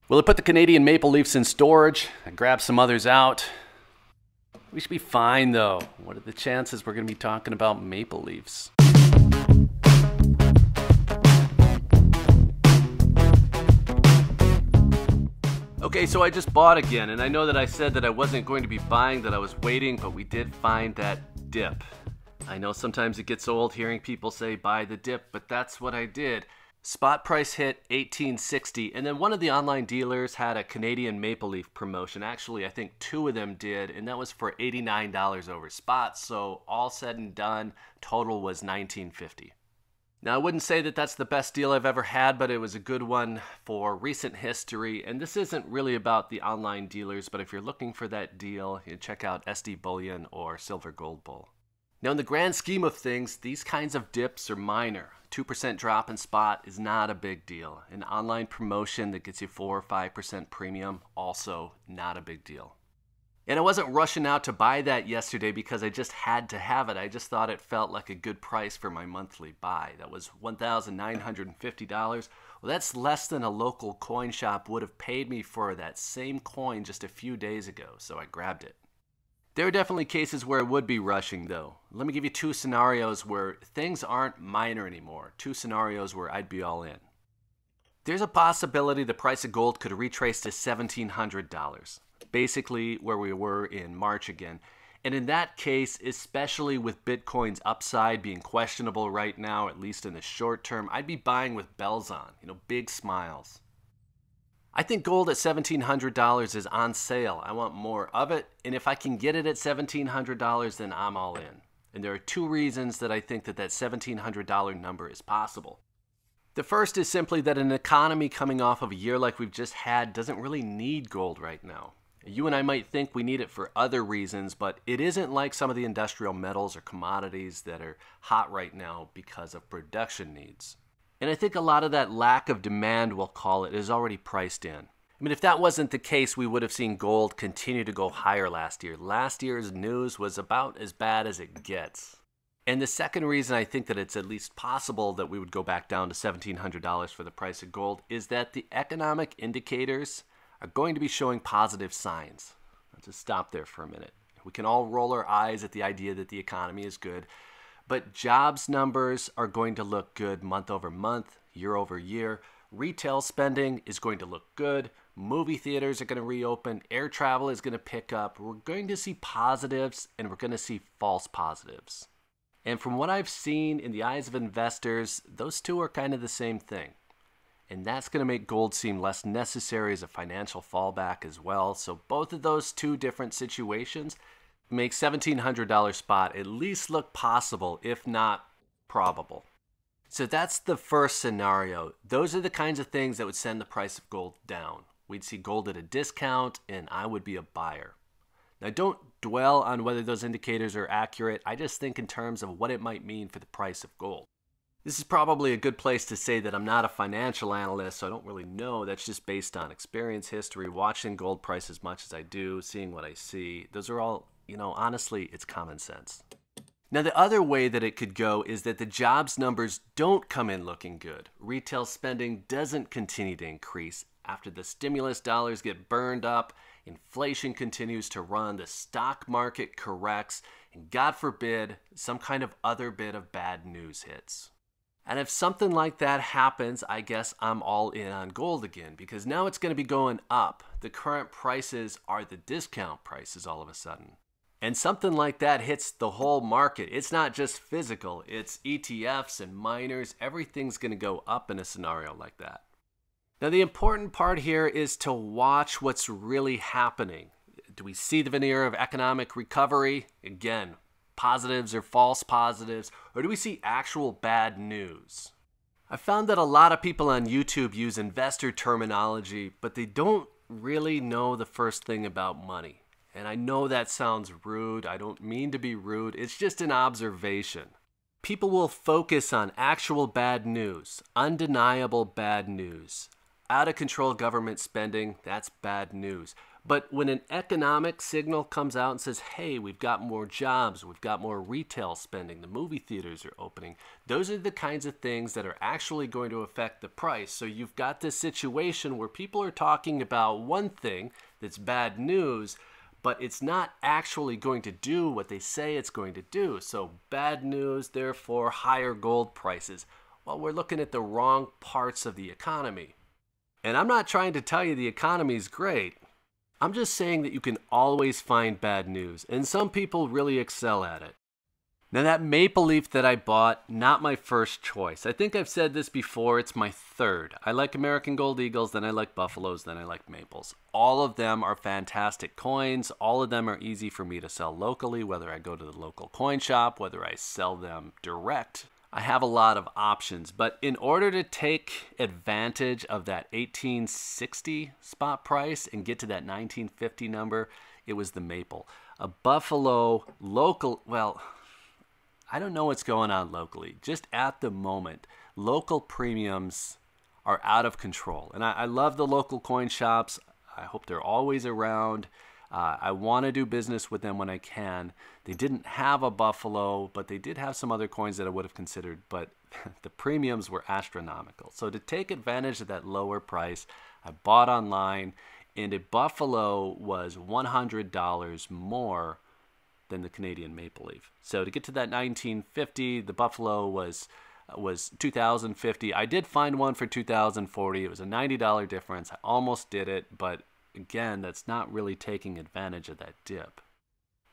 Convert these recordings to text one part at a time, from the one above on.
Well, I put the Canadian maple leafs in storage. I grabbed some others out. We should be fine, though. What are the chances we're going to be talking about maple leafs? Okay, so I just bought again, and I know that I said that I wasn't going to be buying, that I was waiting, but we did find that dip. I know sometimes it gets old hearing people say buy the dip, but that's what I did. Spot price hit $18.60, and then one of the online dealers had a Canadian maple leaf promotion. Actually, I think two of them did, and that was for $89 over spot, so all said and done, total was $19.50. Now, I wouldn't say that that's the best deal I've ever had, but it was a good one for recent history, and this isn't really about the online dealers, but if you're looking for that deal, you check out SD Bullion or Silver Gold Bull. Now, in the grand scheme of things, these kinds of dips are minor. 2% drop in spot is not a big deal. An online promotion that gets you 4 or 5% premium, also not a big deal. And I wasn't rushing out to buy that yesterday because I just had to have it. I just thought it felt like a good price for my monthly buy. That was $1,950. Well, that's less than a local coin shop would have paid me for that same coin just a few days ago, so I grabbed it. There are definitely cases where I would be rushing, though. Let me give you two scenarios where things aren't minor anymore. Two scenarios where I'd be all in. There's a possibility the price of gold could retrace to $1,700, basically where we were in March again. And in that case, especially with Bitcoin's upside being questionable right now, at least in the short term, I'd be buying with bells on, big smiles. I think gold at $1,700 is on sale. I want more of it, and if I can get it at $1,700, then I'm all in. And there are two reasons that I think that $1,700 number is possible. The first is simply that an economy coming off of a year like we've just had doesn't really need gold right now. You and I might think we need it for other reasons, but it isn't like some of the industrial metals or commodities that are hot right now because of production needs. And I think a lot of that lack of demand, we'll call it, is already priced in. I mean, if that wasn't the case, we would have seen gold continue to go higher last year. Last year's news was about as bad as it gets. And the second reason I think that it's at least possible that we would go back down to $1,700 for the price of gold is that the economic indicators are going to be showing positive signs. Let's just stop there for a minute. We can all roll our eyes at the idea that the economy is good, but jobs numbers are going to look good month over month, year over year. Retail spending is going to look good. Movie theaters are going to reopen. Air travel is going to pick up. We're going to see positives and we're going to see false positives. And from what I've seen in the eyes of investors, those two are kind of the same thing. And that's going to make gold seem less necessary as a financial fallback as well. So both of those two different situations make $1,700 spot at least look possible, if not probable. So that's the first scenario. Those are the kinds of things that would send the price of gold down. We'd see gold at a discount, and I would be a buyer. Now, don't dwell on whether those indicators are accurate. I just think in terms of what it might mean for the price of gold. This is probably a good place to say that I'm not a financial analyst, so I don't really know. That's just based on experience, history, watching gold price as much as I do, seeing what I see. Those are all, honestly, it's common sense. Now, the other way that it could go is that the jobs numbers don't come in looking good. Retail spending doesn't continue to increase. After the stimulus dollars get burned up, inflation continues to run, the stock market corrects, and God forbid, some kind of other bit of bad news hits. And if something like that happens, I guess I'm all in on gold again, because now it's going to be going up. The current prices are the discount prices all of a sudden. And something like that hits the whole market. It's not just physical, it's ETFs and miners. Everything's going to go up in a scenario like that. Now, the important part here is to watch what's really happening. Do we see the veneer of economic recovery? Again, positives or false positives, or do we see actual bad news? I found that a lot of people on YouTube use investor terminology, but they don't really know the first thing about money. And I know that sounds rude. I don't mean to be rude. It's just an observation. People will focus on actual bad news, undeniable bad news, Out of control government spending, that's bad news. But when an economic signal comes out and says, hey, we've got more jobs, we've got more retail spending, the movie theaters are opening, those are the kinds of things that are actually going to affect the price. So you've got this situation where people are talking about one thing that's bad news, but it's not actually going to do what they say it's going to do. So bad news, therefore higher gold prices. Well, we're looking at the wrong parts of the economy. And I'm not trying to tell you the economy's great. I'm just saying that you can always find bad news, and some people really excel at it. Now that maple leaf that I bought, not my first choice. I think I've said this before, it's my third. I like American Gold Eagles, then I like Buffaloes, then I like Maples. All of them are fantastic coins. All of them are easy for me to sell locally, whether I go to the local coin shop, whether I sell them direct. I have a lot of options, but in order to take advantage of that 1860 spot price and get to that 1950 number, it was the maple. A Buffalo local, well, I don't know what's going on locally. Just at the moment, local premiums are out of control. And I love the local coin shops. I hope they're always around. I want to do business with them when I can. They didn't have a Buffalo, but they did have some other coins that I would have considered, but the premiums were astronomical. So to take advantage of that lower price, I bought online, and a Buffalo was $100 more than the Canadian maple leaf. So to get to that 1950, the Buffalo was 2050. I did find one for 2040. It was a $90 difference. I almost did it, but again, that's not really taking advantage of that dip.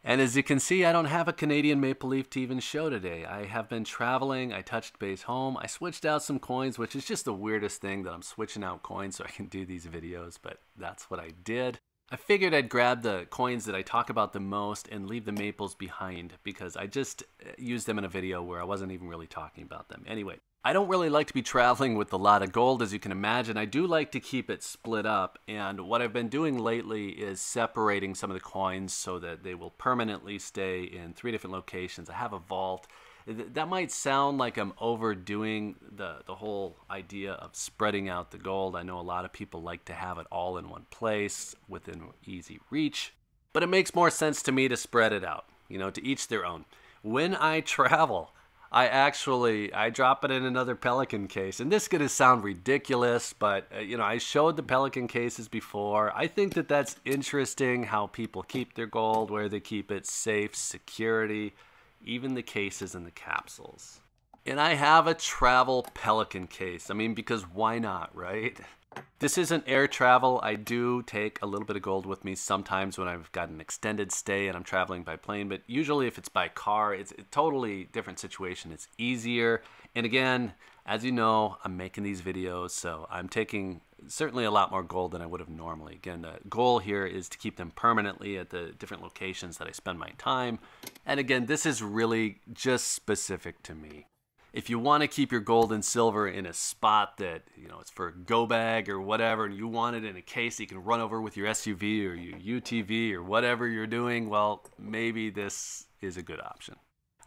And as you can see, I don't have a Canadian maple leaf to even show today. I have been traveling. I touched base home. I switched out some coins, which is just the weirdest thing that I'm switching out coins so I can do these videos, but that's what I did. I figured I'd grab the coins that I talk about the most and leave the maples behind because I just used them in a video where I wasn't even really talking about them. Anyway, I don't really like to be traveling with a lot of gold, as you can imagine. I do like to keep it split up, and what I've been doing lately is separating some of the coins so that they will permanently stay in 3 different locations. I have a vault. That might sound like I'm overdoing the whole idea of spreading out the gold. I know a lot of people like to have it all in one place within easy reach, but it makes more sense to me to spread it out, you know, to each their own. When I travel, I drop it in another Pelican case, and this is going to sound ridiculous, but you know, I showed the Pelican cases before. I think that that's interesting how people keep their gold, where they keep it, safe, security, even the cases and the capsules. And I have a travel Pelican case. I mean, because why not, right? This isn't air travel. I do take a little bit of gold with me sometimes when I've got an extended stay and I'm traveling by plane, but usually if it's by car, it's a totally different situation. It's easier. And again, as you know, I'm making these videos, so I'm taking certainly a lot more gold than I would have normally. Again, the goal here is to keep them permanently at the different locations that I spend my time. And again, this is really just specific to me. If you want to keep your gold and silver in a spot that, you know, it's for a go bag or whatever, and you want it in a case that you can run over with your SUV or your UTV or whatever you're doing, well, maybe this is a good option.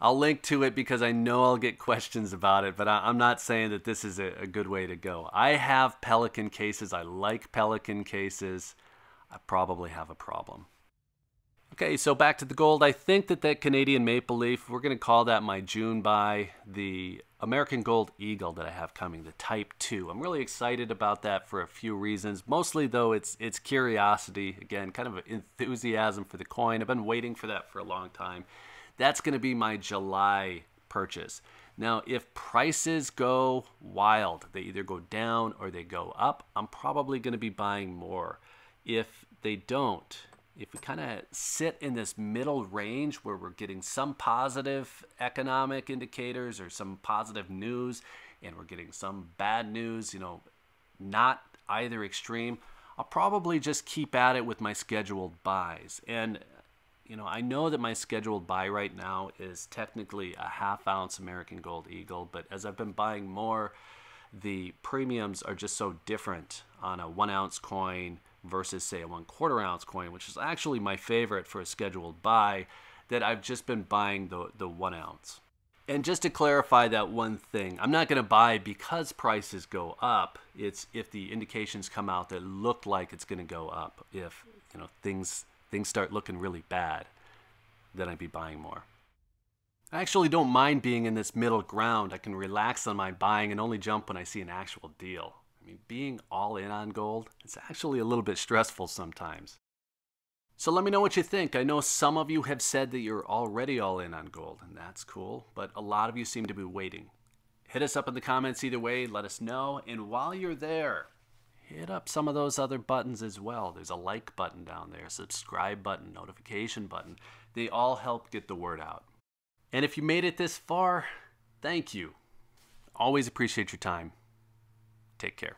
I'll link to it because I know I'll get questions about it, but I'm not saying that this is a good way to go. I have Pelican cases. I like Pelican cases. I probably have a problem. Okay, so back to the gold. I think that Canadian maple leaf, we're going to call that my June buy. The American Gold Eagle that I have coming, the Type 2. I'm really excited about that for a few reasons. Mostly, though, it's curiosity. Again, kind of enthusiasm for the coin. I've been waiting for that for a long time. That's going to be my July purchase. Now, if prices go wild, they either go down or they go up, I'm probably going to be buying more. If they don't, if we kind of sit in this middle range where we're getting some positive economic indicators or some positive news and we're getting some bad news, you know, not either extreme, I'll probably just keep at it with my scheduled buys. And you know, I know that my scheduled buy right now is technically a ½ ounce American Gold Eagle, but as I've been buying more, the premiums are just so different on a 1 ounce coin versus, say, a 1/4 ounce coin, which is actually my favorite for a scheduled buy, that I've just been buying the 1 ounce. And just to clarify that one thing, I'm not going to buy because prices go up. It's if the indications come out that look like it's going to go up. If things start looking really bad, then I'd be buying more. I actually don't mind being in this middle ground. I can relax on my buying and only jump when I see an actual deal. I mean, being all in on gold, it's actually a little bit stressful sometimes. So let me know what you think. I know some of you have said that you're already all in on gold, and that's cool, but a lot of you seem to be waiting. Hit us up in the comments either way, let us know, and while you're there, hit up some of those other buttons as well. There's a like button down there, a subscribe button, notification button. They all help get the word out. And if you made it this far, thank you. Always appreciate your time. Take care.